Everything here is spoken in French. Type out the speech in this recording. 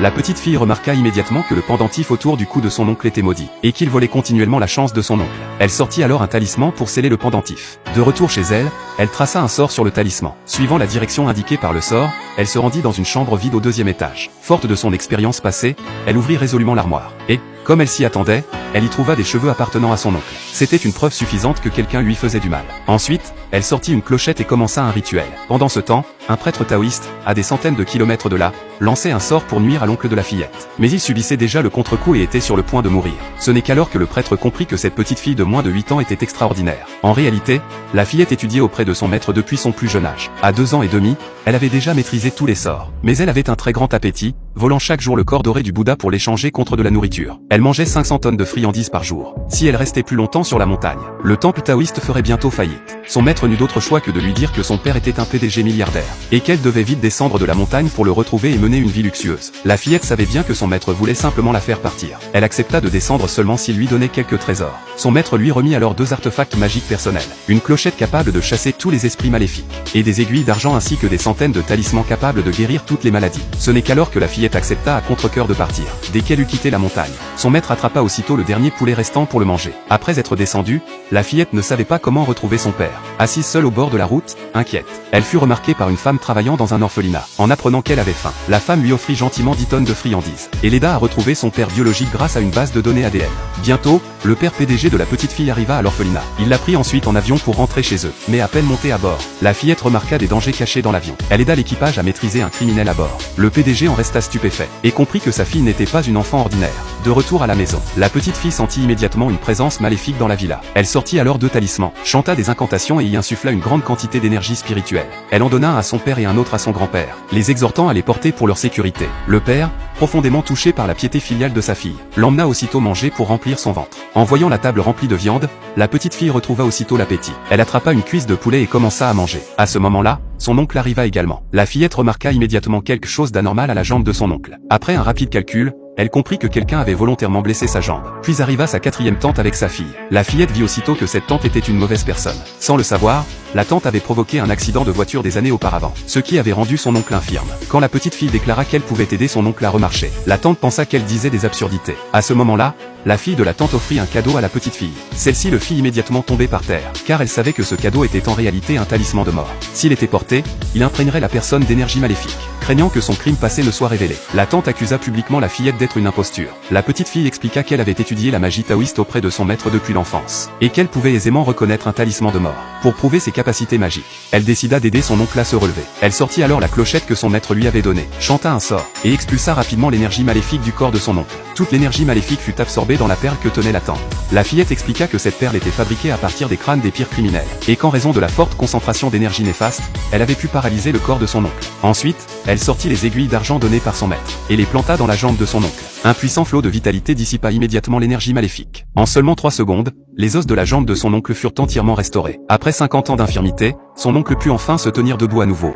La petite fille remarqua immédiatement que le pendentif autour du cou de son oncle était maudit, et qu'il volait continuellement la chance de son oncle. Elle sortit alors un talisman pour sceller le pendentif. De retour chez elle, elle traça un sort sur le talisman. Suivant la direction indiquée par le sort, elle se rendit dans une chambre vide au 2e étage. Forte de son expérience passée, elle ouvrit résolument l'armoire. Et, comme elle s'y attendait, elle y trouva des cheveux appartenant à son oncle. C'était une preuve suffisante que quelqu'un lui faisait du mal. Ensuite, elle sortit une clochette et commença un rituel. Pendant ce temps, un prêtre taoïste, à des centaines de kilomètres de là, lançait un sort pour nuire à l'oncle de la fillette. Mais il subissait déjà le contre-coup et était sur le point de mourir. Ce n'est qu'alors que le prêtre comprit que cette petite fille de moins de 8 ans était extraordinaire. En réalité, la fillette étudiait auprès de son maître depuis son plus jeune âge. À 2 ans et demi, elle avait déjà maîtrisé tous les sorts. Mais elle avait un très grand appétit, volant chaque jour le corps doré du Bouddha pour l'échanger contre de la nourriture. Elle mangeait 500 tonnes de friandises par jour. Si elle restait plus longtemps sur la montagne, le temple taoïste ferait bientôt faillite. Son maître n'eut d'autre choix que de lui dire que son père était un PDG milliardaire, et qu'elle devait vite descendre de la montagne pour le retrouver et mener une vie luxueuse. La fillette savait bien que son maître voulait simplement la faire partir. Elle accepta de descendre seulement s'il lui donnait quelques trésors. Son maître lui remit alors 2 artefacts magiques personnels, une clochette capable de chasser tous les esprits maléfiques, et des aiguilles d'argent ainsi que des centaines de talismans capables de guérir toutes les maladies. Ce n'est qu'alors que la fillette accepta à contre-cœur de partir. Dès qu'elle eut quitté la montagne, son maître attrapa aussitôt le dernier poulet restant pour le manger. Après être descendue, la fillette ne savait pas comment retrouver son père. Assise seule au bord de la route, inquiète, elle fut remarquée par une femme travaillant dans un orphelinat. En apprenant qu'elle avait faim, la femme lui offrit gentiment 10 tonnes de friandises, et l'aida à retrouver son père biologique grâce à une base de données ADN. Bientôt, le père PDG de la petite fille arriva à l'orphelinat. Il la prit ensuite en avion pour rentrer chez eux. Mais à peine montée à bord, la fillette remarqua des dangers cachés dans l'avion. Elle aida l'équipage à maîtriser un criminel à bord. Le PDG en resta stupéfait, et comprit que sa fille n'était pas une enfant ordinaire. De retour à la maison, la petite fille sentit immédiatement une présence maléfique dans la villa. Elle sortit alors 2 talismans, chanta des incantations et y insuffla une grande quantité d'énergie spirituelle. Elle en donna un à son père et un autre à son grand-père, les exhortant à les porter pour leur sécurité. Le père, profondément touché par la piété filiale de sa fille, l'emmena aussitôt manger pour remplir son ventre. En voyant la table remplie de viande, la petite fille retrouva aussitôt l'appétit. Elle attrapa une cuisse de poulet et commença à manger. À ce moment-là, son oncle arriva également. La fillette remarqua immédiatement quelque chose d'anormal à la jambe de son oncle. Après un rapide calcul, elle comprit que quelqu'un avait volontairement blessé sa jambe. Puis arriva sa 4e tante avec sa fille. La fillette vit aussitôt que cette tante était une mauvaise personne. Sans le savoir, la tante avait provoqué un accident de voiture des années auparavant, ce qui avait rendu son oncle infirme. Quand la petite fille déclara qu'elle pouvait aider son oncle à remarcher, la tante pensa qu'elle disait des absurdités. À ce moment-là, la fille de la tante offrit un cadeau à la petite fille. Celle-ci le fit immédiatement tomber par terre, car elle savait que ce cadeau était en réalité un talisman de mort. S'il était porté, il imprégnerait la personne d'énergie maléfique. Craignant que son crime passé ne soit révélé, la tante accusa publiquement la fillette d'être une imposture. La petite fille expliqua qu'elle avait étudié la magie taoïste auprès de son maître depuis l'enfance, et qu'elle pouvait aisément reconnaître un talisman de mort. Pour prouver ses capacités magiques, elle décida d'aider son oncle à se relever. Elle sortit alors la clochette que son maître lui avait donnée, chanta un sort, et expulsa rapidement l'énergie maléfique du corps de son oncle. Toute l'énergie maléfique fut absorbée dans la perle que tenait la tante. La fillette expliqua que cette perle était fabriquée à partir des crânes des pires criminels, et qu'en raison de la forte concentration d'énergie néfaste, elle avait pu paralyser le corps de son oncle. Ensuite, elle sortit les aiguilles d'argent données par son maître, et les planta dans la jambe de son oncle. Un puissant flot de vitalité dissipa immédiatement l'énergie maléfique. En seulement 3 secondes, les os de la jambe de son oncle furent entièrement restaurés. Après 50 ans d'infirmité, son oncle put enfin se tenir debout à nouveau.